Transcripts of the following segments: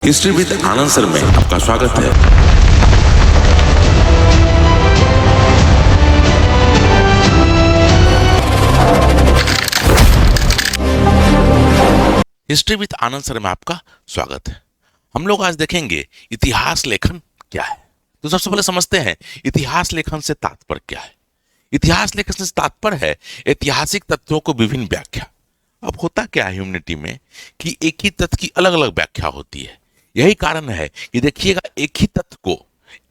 History with Anand sir में आपका स्वागत है। हिस्ट्री विद आनंद सर में आपका स्वागत है। हम लोग आज देखेंगे इतिहास लेखन क्या है। तो सबसे पहले समझते हैं इतिहास लेखन से तात्पर्य क्या है। इतिहास लेखन से तात्पर्य है ऐतिहासिक तथ्यों को विभिन्न व्याख्या। अब होता क्या है ह्यूमैनिटी में कि एक ही तथ्य की अलग अलग व्याख्या होती है। यही कारण है कि देखिएगा एक ही तथ्य को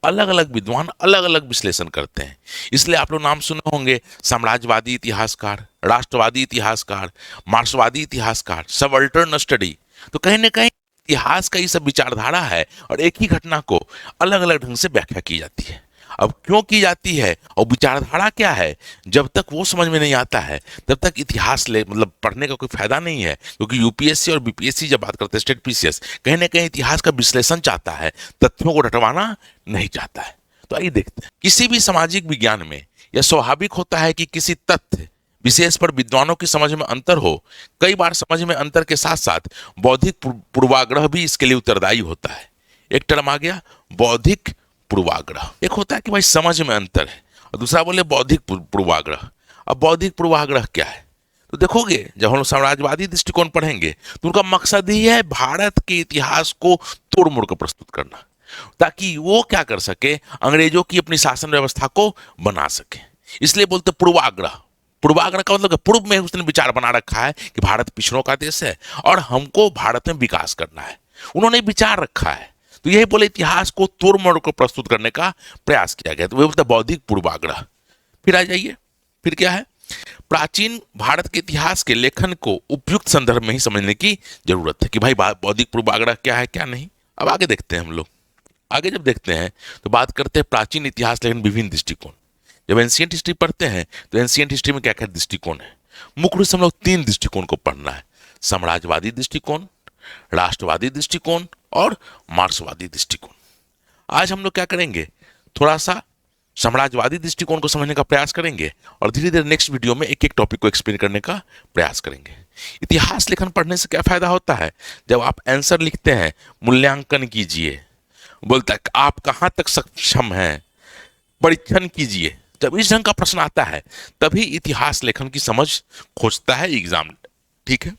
अलग अलग विद्वान अलग अलग विश्लेषण करते हैं। इसलिए आप लोग नाम सुने होंगे साम्राज्यवादी इतिहासकार, राष्ट्रवादी इतिहासकार, मार्क्सवादी इतिहासकार, सबअल्टर्न स्टडी। तो कहीं ना कहीं इतिहास का ये सब विचारधारा है और एक ही घटना को अलग अलग ढंग से व्याख्या की जाती है। अब क्यों की जाती है और विचारधारा क्या है, जब तक वो समझ में नहीं आता है तब तक इतिहास मतलब पढ़ने का कोई फायदा नहीं है। क्योंकि यूपीएससी और बीपीएससी जब बात करते हैं, स्टेट पीसीएस कहीं ना कहीं इतिहास का विश्लेषण चाहता है, तथ्यों को रटवाना नहीं चाहता है। तो आइए देखते हैं। किसी भी सामाजिक विज्ञान में यह स्वाभाविक होता है कि किसी तथ्य विशेष पर विद्वानों की समझ में अंतर हो। कई बार समझ में अंतर के साथ साथ बौद्धिक पूर्वाग्रह भी इसके लिए उत्तरदायी होता है। एक टर्म आ गया बौद्धिक पूर्वाग्रह। एक होता है कि भाई समझ में अंतर है और दूसरा बोले बौद्धिक पूर्वाग्रह। अब बौद्धिक पूर्वाग्रह क्या है, तो देखोगे जब हम लोग साम्राज्यवादी दृष्टिकोण पढ़ेंगे तो उनका मकसद ही है भारत के इतिहास को तोड़ मोड़ कर प्रस्तुत करना, ताकि वो क्या कर सके, अंग्रेजों की अपनी शासन व्यवस्था को बना सके। इसलिए बोलते पूर्वाग्रह। पूर्वाग्रह का मतलब पूर्व में उसने विचार बना रखा है कि भारत पिछड़ों का देश है और हमको भारत में विकास करना है, उन्होंने विचार रखा है। तो यही बोले इतिहास को तोड़ मोड़ को प्रस्तुत करने का प्रयास किया गया। तो वह बोलता बौद्धिक पूर्वाग्रह। फिर आ जाइए, फिर क्या है, प्राचीन भारत के इतिहास के लेखन को उपयुक्त संदर्भ में ही समझने की जरूरत है कि भाई बौद्धिक पूर्वाग्रह क्या है क्या नहीं। अब आगे देखते हैं हम लोग। आगे जब देखते हैं तो बात करते हैं प्राचीन इतिहास लेखन विभिन्न दृष्टिकोण। जब एंशिएंट हिस्ट्री पढ़ते हैं तो एंशिएंट हिस्ट्री में क्या क्या दृष्टिकोण है। मुख्य रूप से हम लोग तीन दृष्टिकोण को पढ़ना है, साम्राज्यवादी दृष्टिकोण, राष्ट्रवादी दृष्टिकोण और मार्क्सवादी दृष्टिकोण। आज हम लोग क्या करेंगे, थोड़ा सा साम्राज्यवादी दृष्टिकोण को समझने का प्रयास करेंगे और धीरे धीरे नेक्स्ट वीडियो में एक एक टॉपिक को एक्सप्लेन करने का प्रयास करेंगे। इतिहास लेखन पढ़ने से क्या फायदा होता है, जब आप आंसर लिखते हैं मूल्यांकन कीजिए, बोलता है आप कहां तक सक्षम हैं, परीक्षण कीजिए। जब इस ढंग का प्रश्न आता है तभी इतिहास लेखन की समझ खोजता है एग्जाम। ठीक है,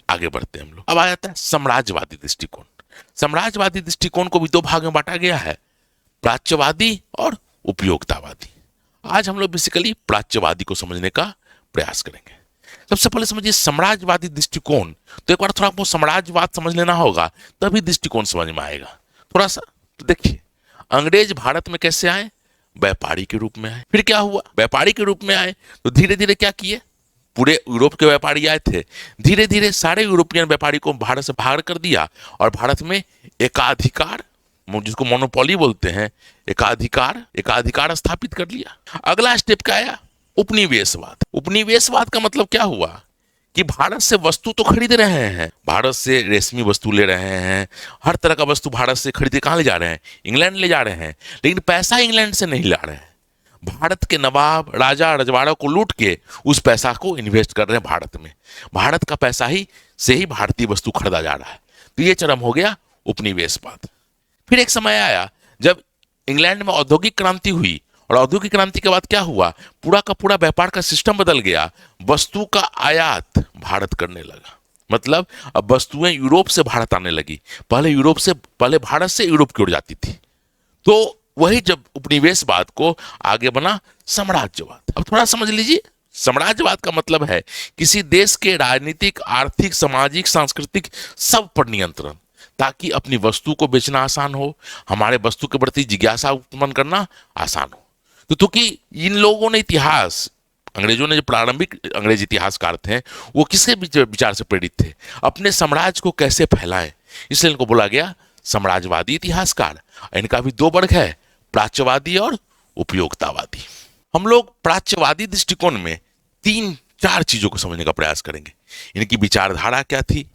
आगे बढ़ते हैं हम लोग। अब आ जाता है साम्राज्यवादी दृष्टिकोण। साम्राज्यवादी दृष्टिकोण को भी दो भाग में बांटा गया है, प्राच्यवादी और उपयोगितावादी। आज हम लोग बेसिकली प्राच्यवादी को समझने का प्रयास करेंगे। सबसे पहले समझिए साम्राज्यवादी दृष्टिकोण। तो एक बार थोड़ा आपको साम्राज्यवाद समझ लेना होगा तभी दृष्टिकोण समझ में आएगा थोड़ा सा। तो देखिए अंग्रेज भारत में कैसे आए, व्यापारी के रूप में आए। फिर क्या हुआ, व्यापारी के रूप में आए तो धीरे धीरे क्या किए, पूरे यूरोप के व्यापारी आए थे, धीरे धीरे सारे यूरोपियन व्यापारी को भारत से बाहर कर दिया और भारत में एकाधिकार, जिसको मोनोपोली बोलते हैं, एकाधिकार स्थापित कर लिया। अगला स्टेप क्या आया, उपनिवेशवाद। उपनिवेशवाद का मतलब क्या हुआ कि भारत से वस्तु तो खरीद रहे हैं, भारत से रेशमी वस्तु ले रहे हैं, हर तरह का वस्तु भारत से खरीद कहाँ ले जा रहे हैं, इंग्लैंड ले जा रहे हैं, लेकिन पैसा इंग्लैंड से नहीं ला रहे हैं। भारत के नवाब राजा रजवाड़ों को लूट के उस पैसा को इन्वेस्ट कर रहे हैं भारत में। भारत का पैसा ही से ही भारतीय वस्तु खरीदा जा रहा है। तो ये चरम हो गया उपनिवेशवाद। फिर एक समय आया जब इंग्लैंड में औद्योगिक क्रांति हुई और औद्योगिक क्रांति के बाद क्या हुआ, पूरा का पूरा व्यापार का सिस्टम बदल गया। वस्तु का आयात भारत करने लगा, मतलब अब वस्तुएं यूरोप से भारत आने लगी। पहले भारत से यूरोप की ओर जाती थी। तो वही जब उपनिवेशवाद को आगे बना साम्राज्यवाद। अब थोड़ा समझ लीजिए, साम्राज्यवाद का मतलब है किसी देश के राजनीतिक, आर्थिक, सामाजिक, सांस्कृतिक सब पर नियंत्रण, ताकि अपनी वस्तु को बेचना आसान हो, हमारे वस्तु के प्रति जिज्ञासा उत्पन्न करना आसान हो। तो क्योंकि इन लोगों ने इतिहास, अंग्रेजों ने जो प्रारंभिक अंग्रेज इतिहासकार थे वो किसके विचार से प्रेरित थे, अपने साम्राज्य को कैसे फैलाएं, इसलिए इनको बोला गया साम्राज्यवादी इतिहासकार। इनका भी दो वर्ग है, प्राच्यवादी और उपयोगितावादी। हम लोग प्राच्यवादी दृष्टिकोण में तीन चार चीजों को समझने का प्रयास करेंगे। इनकी विचारधारा क्या थी,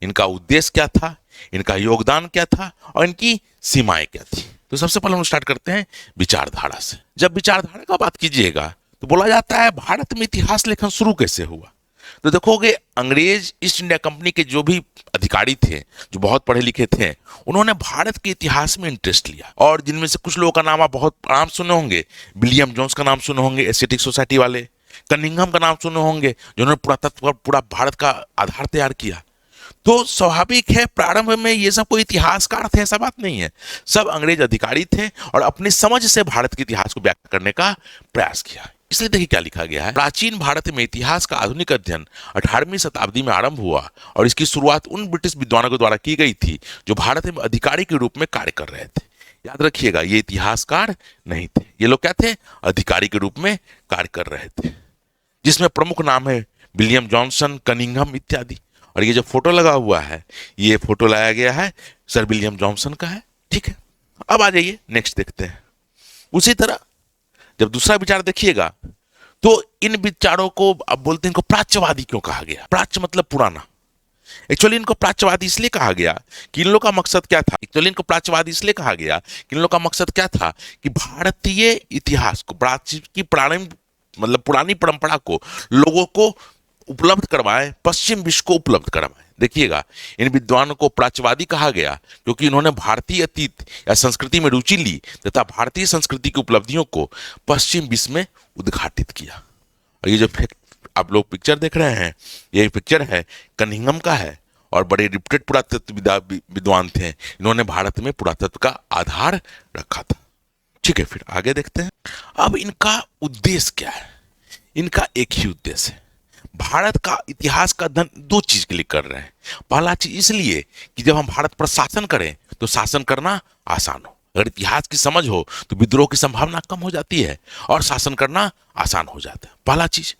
इनका उद्देश्य क्या था, इनका योगदान क्या था और इनकी सीमाएं क्या थी। तो सबसे पहले हम स्टार्ट करते हैं विचारधारा से। जब विचारधारा का बात कीजिएगा तो बोला जाता है भारत में इतिहास लेखन शुरू कैसे हुआ। तो देखोगे अंग्रेज ईस्ट इंडिया कंपनी के जो भी अधिकारी थे, जो बहुत पढ़े लिखे थे, उन्होंने भारत के इतिहास में इंटरेस्ट लिया। और जिनमें से कुछ लोगों का नाम आप बहुत आराम सुने होंगे, विलियम जोन्स का नाम सुने होंगे, एशियाटिक सोसाइटी वाले, कनिंघम का नाम सुने होंगे जिन्होंने पुरातत्व पूरा भारत का आधार तैयार किया। तो स्वाभाविक है प्रारंभ में ये सब कोई इतिहासकार थे ऐसा बात नहीं है, सब अंग्रेज अधिकारी थे और अपनी समझ से भारत के इतिहास को व्याख्या करने का प्रयास किया। इसलिए देखिए क्या लिखा गया है, प्राचीन भारत में इतिहास का आधुनिक अध्ययन 18वीं शताब्दी में आरंभ हुआ और इसकी शुरुआत उन ब्रिटिश विद्वानों के द्वारा की गई थी जो भारत में अधिकारी के रूप में कार्य कर रहे थे। याद रखिएगा ये इतिहासकार नहीं थे, ये लोग क्या थे, अधिकारी के रूप में कार्य कर रहे थे, जिसमें प्रमुख नाम है विलियम जॉनसन, कनिंघम इत्यादि। और ये जो फोटो लगा हुआ है, ये फोटो लाया गया है सर विलियम जॉनसन का है। ठीक है, अब आ जाइए नेक्स्ट देखते हैं। उसी तरह जब दूसरा विचार देखिएगा तो इन विचारों को अब बोलते हैं, इनको प्राच्यवादी क्यों कहा गया? प्राच्य मतलब पुराना। एक्चुअली इनको प्राच्यवादी इसलिए कहा गया कि इन लोग का मकसद क्या था, एक्चुअली इनको प्राच्यवादी इसलिए कहा गया कि इन लोग का मकसद क्या था कि भारतीय इतिहास को, प्राचीन की प्रारंभ मतलब पुरानी परंपरा को लोगों को उपलब्ध करवाएं, पश्चिम विश्व को उपलब्ध करवाएं। देखिएगा इन विद्वानों को प्राच्यवादी कहा गया क्योंकि इन्होंने भारतीय अतीत या संस्कृति में रुचि ली तथा भारतीय संस्कृति की उपलब्धियों को पश्चिम विश्व में उद्घाटित किया। और ये जो आप लोग पिक्चर देख रहे हैं, ये पिक्चर है कनिंघम का है और बड़े रिप्यूटेड पुरातत्व विद्वान थे, इन्होंने भारत में पुरातत्व का आधार रखा था। ठीक है, फिर आगे देखते हैं। अब इनका उद्देश्य क्या है? इनका एक ही उद्देश्य है, भारत का इतिहास का अध्ययन दो चीज के लिए कर रहे हैं। पहला चीज इसलिए कि जब हम भारत पर शासन करें तो शासन करना आसान हो, अगर इतिहास की समझ हो तो विद्रोह की संभावना कम हो जाती है और शासन करना आसान हो जाता है, पहला चीज।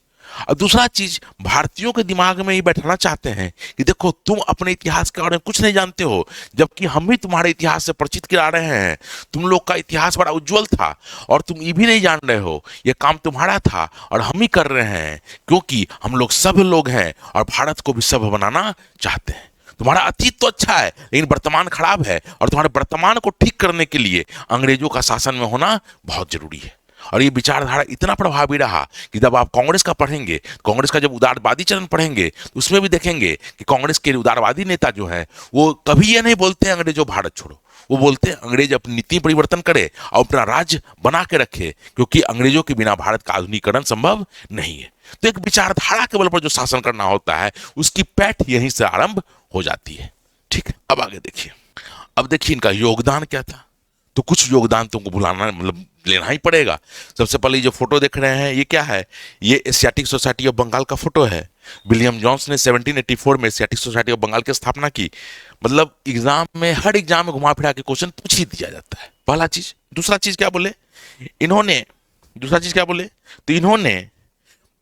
और दूसरा चीज, भारतीयों के दिमाग में ये बैठाना चाहते हैं कि देखो तुम अपने इतिहास के बारे में कुछ नहीं जानते हो, जबकि हम भी तुम्हारे इतिहास से परिचित करा रहे हैं। तुम लोग का इतिहास बड़ा उज्जवल था और तुम ये भी नहीं जान रहे हो, ये काम तुम्हारा था और हम ही कर रहे हैं, क्योंकि हम लोग सब लोग हैं और भारत को भी सभ्य बनाना चाहते हैं। तुम्हारा अतीत तो अच्छा है लेकिन वर्तमान खराब है और तुम्हारे वर्तमान को ठीक करने के लिए अंग्रेजों का शासन में होना बहुत जरूरी है। और ये विचारधारा इतना प्रभावी रहा कि जब आप कांग्रेस का पढ़ेंगे, कांग्रेस का जब उदारवादी चरण पढ़ेंगे तो उसमें भी देखेंगे कि कांग्रेस के उदारवादी नेता जो है वो कभी ये नहीं बोलते अंग्रेजों भारत छोड़ो, वो बोलते हैं अंग्रेज अपनी नीति परिवर्तन करे और अपना राज्य बना के रखे, क्योंकि अंग्रेजों के बिना भारत का आधुनिकीकरण संभव नहीं है। तो एक विचारधारा के बल पर जो शासन करना होता है उसकी पैठ यहीं से आरंभ हो जाती है। ठीक है, अब आगे देखिए। अब देखिए इनका योगदान क्या था, तो कुछ योगदान तुमको भुलाना मतलब लेना ही पड़ेगा। सबसे पहले जो फोटो देख रहे हैं ये क्या है, ये एशियाटिक सोसाइटी ऑफ बंगाल का फोटो है। विलियम जॉन्स ने 1784 में एशियाटिक सोसाइटी ऑफ बंगाल की स्थापना की। मतलब एग्जाम में, हर एग्जाम में घुमा फिरा के क्वेश्चन पूछ ही दिया जाता है, पहला चीज। दूसरा चीज क्या बोले इन्होंने, तो इन्होंने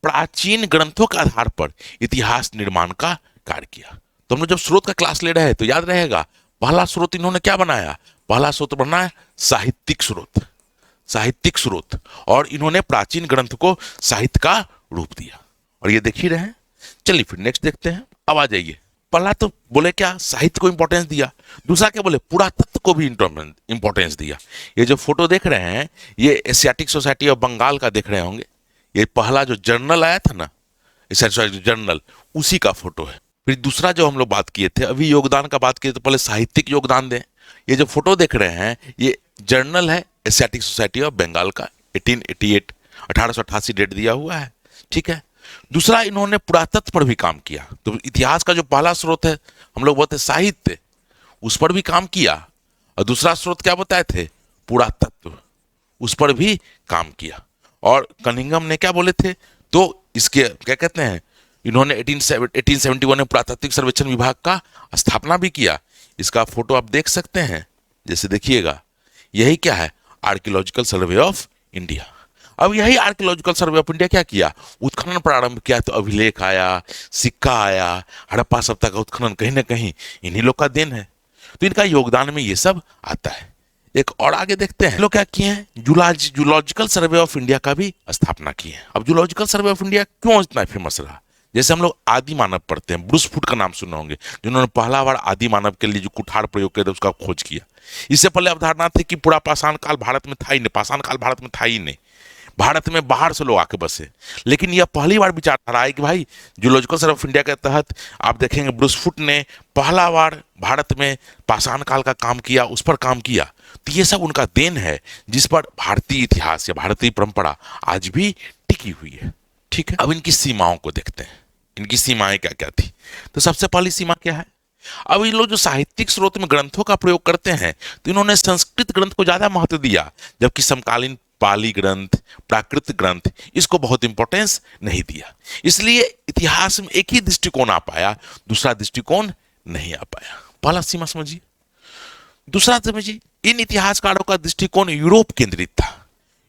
प्राचीन ग्रंथों के आधार पर इतिहास निर्माण का कार्य किया। तो हम लोग जब स्रोत का क्लास ले रहे हैं तो याद रहेगा, पहला स्रोत इन्होंने क्या बनाया, पहला स्रोत बनाया साहित्यिक स्रोत, और इन्होंने प्राचीन ग्रंथ को साहित्य का रूप दिया। और ये देख ही रहे हैं। चलिए फिर नेक्स्ट देखते हैं। अब आ जाइए, पहला तो बोले क्या, साहित्य को इंपॉर्टेंस दिया। दूसरा क्या बोले, पुरातत्व को भी इंपॉर्टेंस दिया। ये जो फोटो देख रहे हैं ये एशियाटिक सोसाइटी ऑफ बंगाल का देख रहे होंगे। ये पहला जो जर्नल आया था ना, एशियाटिक जर्नल, उसी का फोटो है। फिर दूसरा जो हम लोग बात किए थे, अभी योगदान का बात किए तो पहले साहित्यिक योगदान दें। ये जो फोटो देख रहे हैं ये जर्नल है एशियाटिक सोसाइटी ऑफ बंगाल का, 1888 1888 डेट दिया हुआ है। ठीक है, दूसरा इन्होंने पुरातत्व पर भी काम किया। तो इतिहास का जो पहला स्रोत है हम लोग बोलते साहित्य, उस पर भी काम किया। और दूसरा स्रोत क्या बताए थे, पुरातत्व, उस पर भी काम किया। और कनिंघम ने क्या बोले थे, तो इसके क्या कहते हैं, इन्होंने 1871 में पुरातात्विक सर्वेक्षण विभाग का स्थापना भी किया। इसका फोटो आप देख सकते हैं, जैसे देखिएगा, यही क्या है, आर्कियोलॉजिकल सर्वे ऑफ इंडिया। अब यही आर्कियोलॉजिकल सर्वे ऑफ इंडिया क्या किया, उत्खनन प्रारंभ किया। तो अभिलेख आया, सिक्का आया, हड़प्पा सभ्यता का उत्खनन कहीं ना कहीं इन्हीं लोग का देन है। तो इनका योगदान में ये सब आता है। एक और आगे देखते हैं, लोग क्या किए हैं, जूलॉजिकल सर्वे ऑफ इंडिया का भी स्थापना की है। अब जूलॉजिकल सर्वे ऑफ इंडिया क्यों इतना फेमस रहा, जैसे हम लोग आदि मानव पढ़ते हैं, ब्रूस फूट का नाम सुने होंगे, जिन्होंने पहला बार आदि मानव के लिए जो कुठार प्रयोग किया था उसका खोज किया। इससे पहले अवधारणा थी कि पूरा पाषाण काल भारत में था ही नहीं, पाषाण काल भारत में था ही नहीं। भारत में बाहर से लोग आके बसे। लेकिन यह पहली बार विचारधारा है कि भाई जूलॉजिकल सर्वे ऑफ इंडिया के तहत आप देखेंगे ब्रूस फुट ने पहला बार भारत में पाषाण काल का काम किया, उस पर काम किया। तो ये सब उनका देन है जिस पर भारतीय इतिहास या भारतीय परंपरा आज भी टिकी हुई है। ठीक है, अब इनकी सीमाओं को देखते हैं, इनकी सीमाएं क्या क्या थी। तो सबसे पहली सीमा क्या है, अब ये लोग जो साहित्यिक स्रोत में ग्रंथों का प्रयोग करते हैं तो इन्होंने संस्कृत ग्रंथ को ज्यादा महत्व दिया, जबकि समकालीन पाली ग्रंथ, प्राकृत ग्रंथ इसको बहुत इंपॉर्टेंस नहीं दिया। इसलिए इतिहास में एक ही दृष्टिकोण आ पाया, दूसरा दृष्टिकोण नहीं आ पाया। पहला सीमा समझिए। दूसरा समझिए, इन इतिहासकारों का दृष्टिकोण यूरोप केंद्रित था।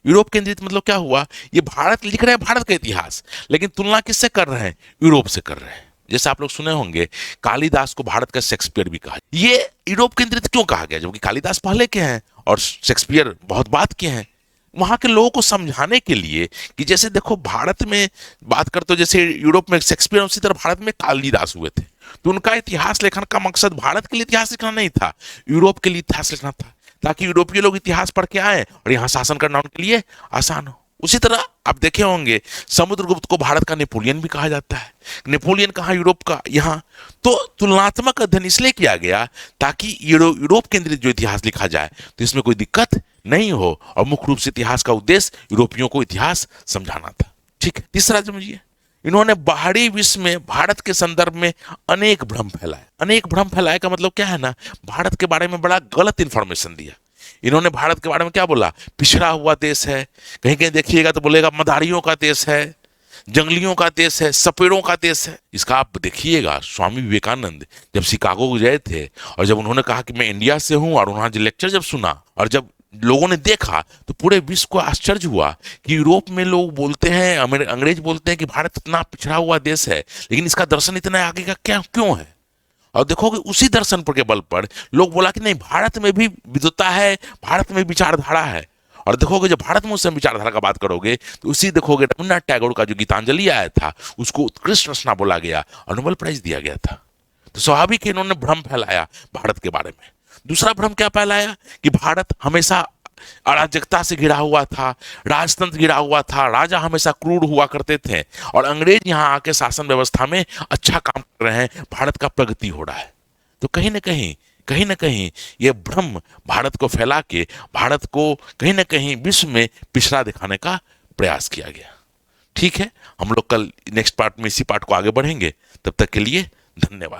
यूरोप केंद्रित मतलब क्या हुआ, ये भारत लिख रहे हैं भारत का इतिहास, लेकिन तुलना किससे कर रहे हैं, यूरोप से कर रहे हैं। जैसे आप लोग सुने होंगे कालिदास को भारत का शेक्सपियर भी कहा। ये यूरोप केंद्रित क्यों कहा गया, जबकि कालिदास पहले के हैं और शेक्सपियर बहुत बाद के हैं। वहां के लोगों को समझाने के लिए कि जैसे देखो भारत में बात करते हो, जैसे यूरोप में शेक्सपियर, उसी तरह भारत में कालिदास हुए थे। तो उनका इतिहास लेखन का मकसद भारत के लिए इतिहास लिखना नहीं था, यूरोप के लिए इतिहास लिखना था, ताकि यूरोपीय लोग इतिहास पढ़ के आए और यहाँ शासन करना उनके लिए आसान हो। उसी तरह आप देखे होंगे समुद्रगुप्त को भारत का नेपोलियन भी कहा जाता है। नेपोलियन कहाँ, यूरोप का यहाँ। तो तुलनात्मक अध्ययन इसलिए किया गया ताकि यूरोप केंद्रित जो इतिहास लिखा जाए तो इसमें कोई दिक्कत नहीं हो, और मुख्य रूप से इतिहास का उद्देश्य यूरोपियों को इतिहास समझाना था। ठीक है, तीसरा समझिए, इन्होंने बाहरी विश्व में भारत के संदर्भ में अनेक भ्रम फैलाए। अनेक भ्रम फैलाए का मतलब क्या है ना, भारत के बारे में बड़ा गलत इंफॉर्मेशन दिया। इन्होंने भारत के बारे में क्या बोला, पिछड़ा हुआ देश है, कहीं कहीं देखिएगा तो बोलेगा मदारियों का देश है, जंगलियों का देश है, सपेड़ों का देश है। इसका आप देखिएगा स्वामी विवेकानंद जब शिकागो गए थे और जब उन्होंने कहा कि मैं इंडिया से हूं, और उन्होंने लेक्चर जब सुना और जब लोगों ने देखा तो पूरे विश्व को आश्चर्य हुआ कि यूरोप में लोग बोलते हैं, अंग्रेज बोलते हैं कि भारत इतना पिछड़ा हुआ देश है, लेकिन इसका दर्शन इतना आगे का क्या क्यों है। और देखोगे उसी दर्शन पर के बल पर लोग बोला कि नहीं, भारत में भी विद्वता है, भारत में विचारधारा है। और देखोगे जब भारत में उस विचारधारा का बात करोगे तो उसी देखोगे रविन्द्रनाथ टैगोर का जो गीतांजलि आया था उसको उत्कृष्ट रचना बोला गया और नोबेल प्राइज दिया गया था। तो स्वाभाविक है इन्होंने भ्रम फैलाया भारत के बारे में। दूसरा भ्रम क्या फैलाया कि भारत हमेशा अराजकता से घिरा हुआ था, राजतंत्र घिरा हुआ था, राजा हमेशा क्रूर हुआ करते थे और अंग्रेज यहाँ आके शासन व्यवस्था में अच्छा काम कर रहे हैं, भारत का प्रगति हो रहा है। तो कहीं ना कहीं ये भ्रम भारत को फैला के भारत को कहीं ना कहीं विश्व में पिछड़ा दिखाने का प्रयास किया गया। ठीक है, हम लोग कल नेक्स्ट पार्ट में इसी पार्ट को आगे बढ़ेंगे। तब तक के लिए धन्यवाद।